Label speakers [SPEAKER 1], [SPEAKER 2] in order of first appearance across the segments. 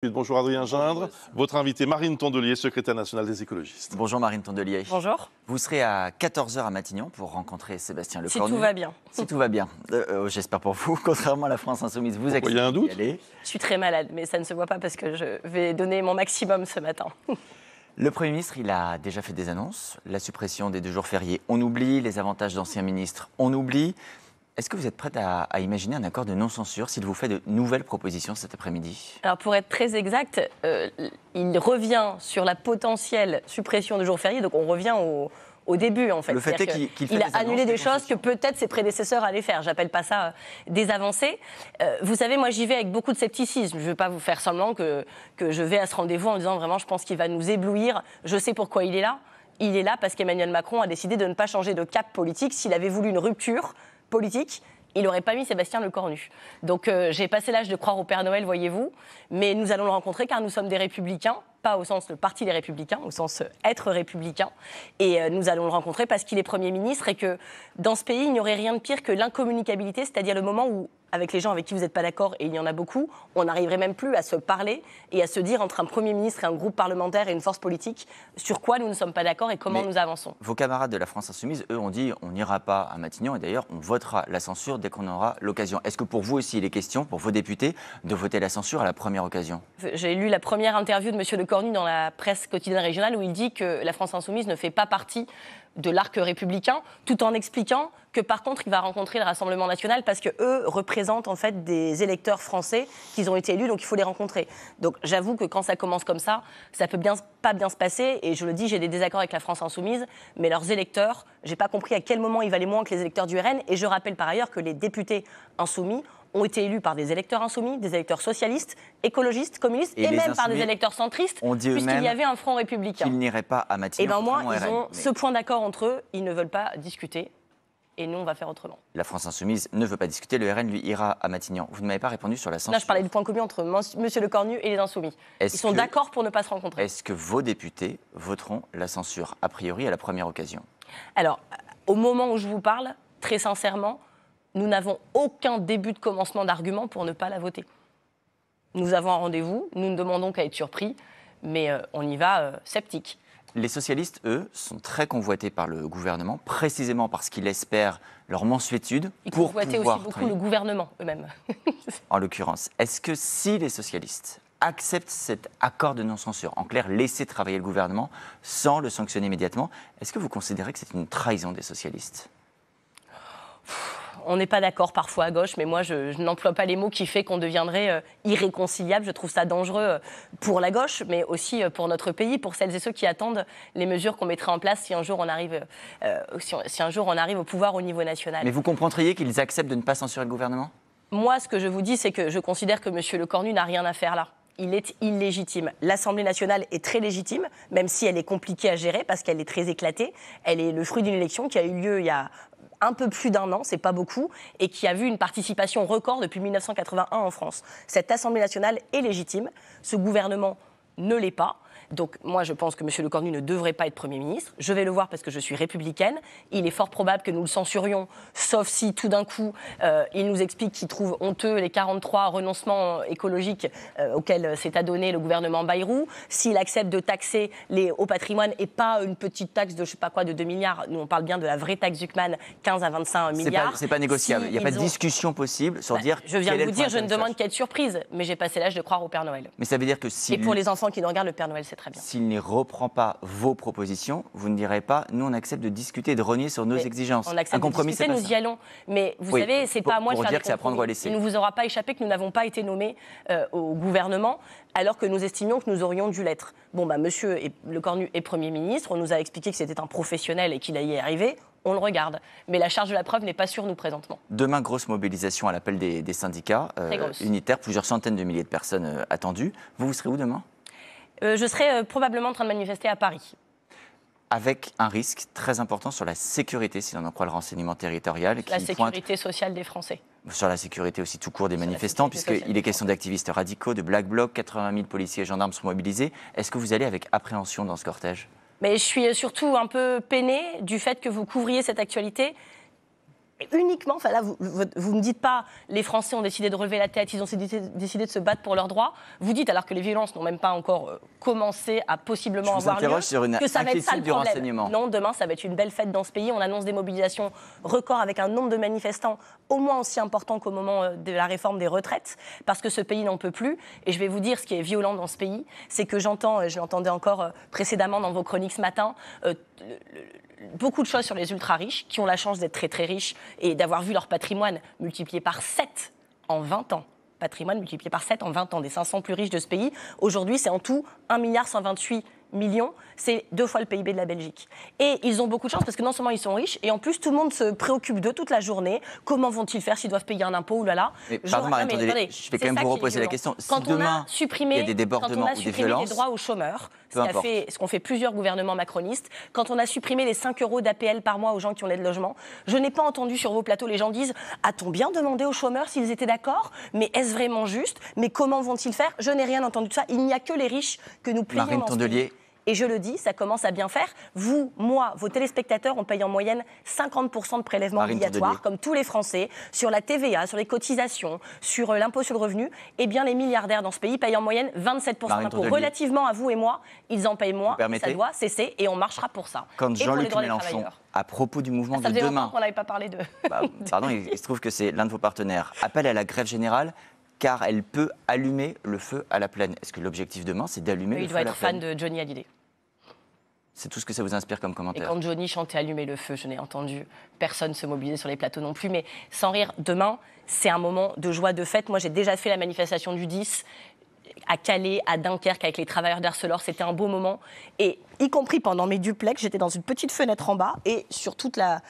[SPEAKER 1] Bonjour Adrien Gindre, votre invité Marine Tondelier, secrétaire nationale des écologistes.
[SPEAKER 2] Bonjour Marine Tondelier.
[SPEAKER 3] Bonjour.
[SPEAKER 2] Vous serez à 14 h à Matignon pour rencontrer Sébastien Lecornu.
[SPEAKER 3] Si tout va bien.
[SPEAKER 2] Si tout va bien. J'espère pour vous. Contrairement à la France Insoumise, vous acceptez
[SPEAKER 1] y a un doute?
[SPEAKER 2] d'y aller.
[SPEAKER 3] Je suis très malade, mais ça ne se voit pas parce que je vais donner mon maximum ce matin.
[SPEAKER 2] Le Premier ministre, il a déjà fait des annonces. La suppression des 2 jours fériés, on oublie. Les avantages d'anciens ministres, on oublie. Est-ce que vous êtes prête à imaginer un accord de non-censure s'il vous fait de nouvelles propositions cet après-midi?
[SPEAKER 3] Alors pour être très exact, il revient sur la potentielle suppression de jours fériés, donc on revient au début en fait.
[SPEAKER 2] Le fait est qu'il
[SPEAKER 3] a annulé des choses que peut-être ses prédécesseurs allaient faire. J'appelle pas ça des avancées. Vous savez, moi j'y vais avec beaucoup de scepticisme. Je ne veux pas vous faire semblant que je vais à ce rendez-vous en disant vraiment je pense qu'il va nous éblouir. Je sais pourquoi il est là. Il est là parce qu'Emmanuel Macron a décidé de ne pas changer de cap politique. S'il avait voulu une rupture politique, il n'aurait pas mis Sébastien Lecornu. Donc j'ai passé l'âge de croire au Père Noël, voyez-vous, mais nous allons le rencontrer car nous sommes des républicains, pas au sens le parti des républicains, au sens être républicain, et nous allons le rencontrer parce qu'il est Premier ministre et que dans ce pays, il n'y aurait rien de pire que l'incommunicabilité, c'est-à-dire le moment où, avec les gens avec qui vous n'êtes pas d'accord, et il y en a beaucoup, on n'arriverait même plus à se parler et à se dire entre un Premier ministre et un groupe parlementaire et une force politique sur quoi nous ne sommes pas d'accord et comment nous avançons.
[SPEAKER 2] Vos camarades de la France Insoumise, eux, ont dit on n'ira pas à Matignon et d'ailleurs on votera la censure dès qu'on aura l'occasion. Est-ce que pour vous aussi il est question, pour vos députés, de voter la censure à la première occasion?
[SPEAKER 3] J'ai lu la première interview de M. Lecornu dans la presse quotidienne régionale où il dit que la France Insoumise ne fait pas partie de l'arc républicain, tout en expliquant que par contre il va rencontrer le Rassemblement national parce que eux représentent en fait des électeurs français qui ont été élus, donc il faut les rencontrer. Donc j'avoue que quand ça commence comme ça peut pas bien se passer, et je le dis, j'ai des désaccords avec la France Insoumise, mais leurs électeurs, j'ai pas compris à quel moment ils valaient moins que les électeurs du RN, et je rappelle par ailleurs que les députés insoumis ont été élus par des électeurs insoumis, des électeurs socialistes, écologistes, communistes, et même par des électeurs centristes, puisqu'il y avait un front républicain.
[SPEAKER 2] Qu'ils n'iraient pas à Matignon.
[SPEAKER 3] Et bien moi, ils ont ce point d'accord entre eux, ils ne veulent pas discuter, et nous, on va faire autrement.
[SPEAKER 2] La France Insoumise ne veut pas discuter, le RN, lui, ira à Matignon. Vous ne m'avez pas répondu sur la censure.
[SPEAKER 3] Là, je parlais du point commun entre M. Lecornu et les Insoumis. Ils sont d'accord pour ne pas se rencontrer.
[SPEAKER 2] Est-ce que vos députés voteront la censure, a priori, à la première occasion?
[SPEAKER 3] Alors, au moment où je vous parle, très sincèrement, nous n'avons aucun début de commencement d'argument pour ne pas la voter. Nous avons un rendez-vous, nous ne demandons qu'à être surpris, mais on y va sceptique.
[SPEAKER 2] Les socialistes, eux, sont très convoités par le gouvernement, précisément parce qu'ils espèrent leur mansuétude pour pouvoir... Ils
[SPEAKER 3] convoitaient aussi beaucoup le gouvernement eux-mêmes.
[SPEAKER 2] En l'occurrence, est-ce que si les socialistes acceptent cet accord de non-censure, en clair, laisser travailler le gouvernement sans le sanctionner immédiatement, est-ce que vous considérez que c'est une trahison des socialistes ?
[SPEAKER 3] On n'est pas d'accord parfois à gauche, mais moi, je n'emploie pas les mots qui fait qu'on deviendrait irréconciliable. Je trouve ça dangereux pour la gauche, mais aussi pour notre pays, pour celles et ceux qui attendent les mesures qu'on mettrait en place si un jour on arrive, si un jour on arrive au pouvoir au niveau national.
[SPEAKER 2] Mais vous comprendriez qu'ils acceptent de ne pas censurer le gouvernement ?
[SPEAKER 3] Moi, ce que je vous dis, c'est que je considère que M. Lecornu n'a rien à faire là. Il est illégitime. L'Assemblée nationale est très légitime, même si elle est compliquée à gérer parce qu'elle est très éclatée. Elle est le fruit d'une élection qui a eu lieu il y a un peu plus d'1 an, c'est pas beaucoup, et qui a vu une participation record depuis 1981 en France. Cette Assemblée nationale est légitime, ce gouvernement ne l'est pas. Donc moi, je pense que M. Lecornu ne devrait pas être Premier ministre. Je vais le voir parce que je suis républicaine. Il est fort probable que nous le censurions, sauf si tout d'un coup, il nous explique qu'il trouve honteux les 43 renoncements écologiques auxquels s'est adonné le gouvernement Bayrou. S'il accepte de taxer les hauts patrimoines et pas une petite taxe de je sais pas quoi de 2 milliards, nous on parle bien de la vraie taxe Zuckman, 15 à 25 milliards.
[SPEAKER 2] C'est pas négociable. Il n'y a pas de discussion possible sur dire...
[SPEAKER 3] Je viens de vous dire, je ne demande qu'à être surprise, mais j'ai passé l'âge de croire au Père Noël.
[SPEAKER 2] Mais ça veut dire que si...
[SPEAKER 3] Et pour les enfants qui nous regardent, le Père Noël, c'est très bien.
[SPEAKER 2] S'il ne reprend pas vos propositions, vous ne direz pas nous on accepte de discuter et de renier sur nos exigences.
[SPEAKER 3] On accepte de discuter, nous y allons. Mais vous savez, c'est pas à moi de faire des compromis. Il ne vous aura pas échappé que nous n'avons pas été nommés au gouvernement alors que nous estimions que nous aurions dû l'être. Bon, monsieur Lecornu est Premier ministre, on nous a expliqué que c'était un professionnel et qu'il allait y arriver. On le regarde. Mais la charge de la preuve n'est pas sur nous présentement.
[SPEAKER 2] Demain, grosse mobilisation à l'appel des syndicats unitaires, plusieurs centaines de milliers de personnes attendues. Vous serez où demain ?
[SPEAKER 3] Je serai probablement en train de manifester à Paris.
[SPEAKER 2] Avec un risque très important sur la sécurité, si l'on en croit le renseignement territorial.
[SPEAKER 3] La sécurité sociale des Français.
[SPEAKER 2] Sur la sécurité aussi tout court des manifestants, puisqu'il est question d'activistes radicaux, de Black Bloc, 80 000 policiers et gendarmes sont mobilisés. Est-ce que vous allez avec appréhension dans ce cortège ?
[SPEAKER 3] Mais je suis surtout un peu peinée du fait que vous couvriez cette actualité uniquement, enfin là, vous ne dites pas les Français ont décidé de relever la tête, ils ont décidé de se battre pour leurs droits. Vous dites, alors que les violences n'ont même pas encore commencé à possiblement avoir lieu,
[SPEAKER 2] sur une
[SPEAKER 3] que ça va être ça le
[SPEAKER 2] du
[SPEAKER 3] problème.
[SPEAKER 2] renseignement.
[SPEAKER 3] Non, demain, ça va être une belle fête dans ce pays. On annonce des mobilisations records avec un nombre de manifestants au moins aussi important qu'au moment de la réforme des retraites, parce que ce pays n'en peut plus. Et je vais vous dire, ce qui est violent dans ce pays, c'est que j'entends, je l'entendais encore précédemment dans vos chroniques ce matin, beaucoup de choses sur les ultra-riches, qui ont la chance d'être très très riches et d'avoir vu leur patrimoine multiplié par 7 en 20 ans. Patrimoine multiplié par 7 en 20 ans, des 500 plus riches de ce pays. Aujourd'hui, c'est en tout 1,128 milliard, c'est 2 fois le PIB de la Belgique. Et ils ont beaucoup de chance parce que non seulement ils sont riches, et en plus tout le monde se préoccupe d'eux toute la journée. Comment vont-ils faire s'ils doivent payer un impôt? Oulala.
[SPEAKER 2] Pardon, Marine Tondelier, je vais quand même vous reposer la question. Si demain, il y a des débordements ou des violences,
[SPEAKER 3] les droits aux chômeurs, ce qu'ont fait plusieurs gouvernements macronistes, quand on a supprimé les 5 € d'APL par mois aux gens qui ont l'aide logement, je n'ai pas entendu sur vos plateaux les gens disent « A-t-on bien demandé aux chômeurs s'ils étaient d'accord? Mais est-ce vraiment juste? Mais comment vont-ils faire ?» Je n'ai rien entendu de ça. Il n'y a que les riches que nous payons
[SPEAKER 2] Marine
[SPEAKER 3] dans ce pays. Et je le dis, ça commence à bien faire. Vous, moi, vos téléspectateurs, on paye en moyenne 50% de prélèvements obligatoires, comme tous les Français, sur la TVA, sur les cotisations, sur l'impôt sur le revenu. Eh bien, les milliardaires dans ce pays payent en moyenne 27% d'impôts. Relativement à vous et moi, ils en payent moins. Ça doit cesser et on marchera pour ça.
[SPEAKER 2] Quand Jean-Luc Mélenchon, à propos du mouvement de demain...
[SPEAKER 3] qu'on n'avait pas parlé de...
[SPEAKER 2] Pardon, il se trouve que c'est l'un de vos partenaires. Appelle à la grève générale, car elle peut allumer le feu à la plaine. Est-ce que l'objectif demain, c'est d'allumer le feu à la plaine?
[SPEAKER 3] Il doit être fan de Johnny Hallyday.
[SPEAKER 2] C'est tout ce que ça vous inspire comme commentaire.
[SPEAKER 3] Et quand Johnny chantait Allumer le feu, je n'ai entendu personne se mobiliser sur les plateaux non plus. Mais sans rire, demain, c'est un moment de joie, de fête. Moi, j'ai déjà fait la manifestation du 10 à Calais, à Dunkerque, avec les travailleurs d'Arcelor. C'était un beau moment. Et y compris pendant mes duplex, j'étais dans une petite fenêtre en bas et sur toute la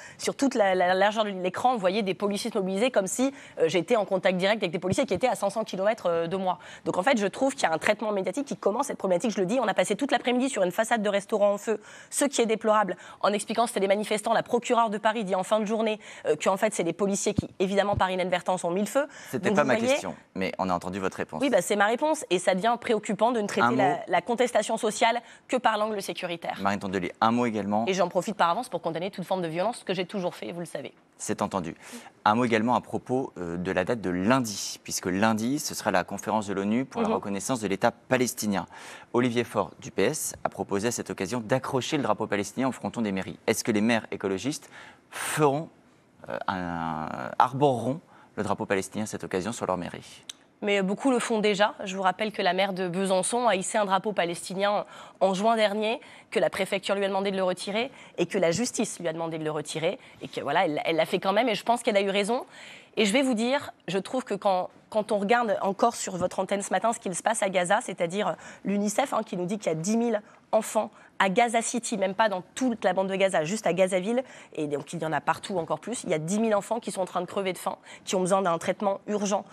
[SPEAKER 3] largeur de l'écran, on voyait des policiers se mobiliser comme si j'étais en contact direct avec des policiers qui étaient à 500 km de moi. Donc en fait, je trouve qu'il y a un traitement médiatique qui commence cette problématique. Je le dis, on a passé toute l'après-midi sur une façade de restaurant en feu, ce qui est déplorable, en expliquant que c'était des manifestants. La procureure de Paris dit en fin de journée qu'en fait, c'est des policiers qui, évidemment, par inadvertance, ont mis le feu.
[SPEAKER 2] C'était pas ma question, mais on a entendu votre réponse.
[SPEAKER 3] Oui, c'est ma réponse et ça devient préoccupant de ne traiter la contestation sociale que par l'angle sécuritaire.
[SPEAKER 2] Marine Tondelier, un mot également.
[SPEAKER 3] Et j'en profite par avance pour condamner toute forme de violence, ce que j'ai toujours fait, vous le savez.
[SPEAKER 2] C'est entendu. Un mot également à propos de la date de lundi, puisque lundi, ce sera la conférence de l'ONU pour la reconnaissance de l'État palestinien. Olivier Faure, du PS, a proposé à cette occasion d'accrocher le drapeau palestinien au fronton des mairies. Est-ce que les maires écologistes arboreront le drapeau palestinien à cette occasion sur leur mairie?
[SPEAKER 3] Mais beaucoup le font déjà. Je vous rappelle que la maire de Besançon a hissé un drapeau palestinien en juin dernier, que la préfecture lui a demandé de le retirer et que la justice lui a demandé de le retirer. Et que voilà, elle l'a fait quand même et je pense qu'elle a eu raison. Et je vais vous dire, je trouve que quand on regarde encore sur votre antenne ce matin ce qu'il se passe à Gaza, c'est-à-dire l'UNICEF qui nous dit qu'il y a 10 000 enfants à Gaza City, même pas dans toute la bande de Gaza, juste à Gazaville, et donc il y en a partout encore plus. Il y a 10 000 enfants qui sont en train de crever de faim, qui ont besoin d'un traitement urgent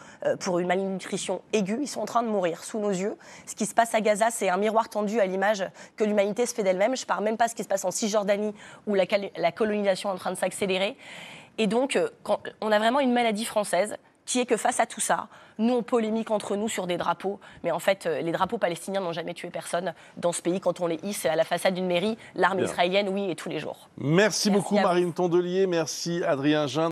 [SPEAKER 3] pour une malnutrition aiguë. Ils sont en train de mourir sous nos yeux. Ce qui se passe à Gaza, c'est un miroir tendu à l'image que l'humanité se fait d'elle-même. Je ne parle même pas de ce qui se passe en Cisjordanie, où la colonisation est en train de s'accélérer. Et donc, on a vraiment une maladie française qui est que face à tout ça, nous, on polémique entre nous sur des drapeaux. Mais en fait, les drapeaux palestiniens n'ont jamais tué personne dans ce pays. Quand on les hisse à la façade d'une mairie, l'armée israélienne, oui, et tous les jours.
[SPEAKER 1] Merci beaucoup, Marine Tondelier. Merci, Adrien Jeanne.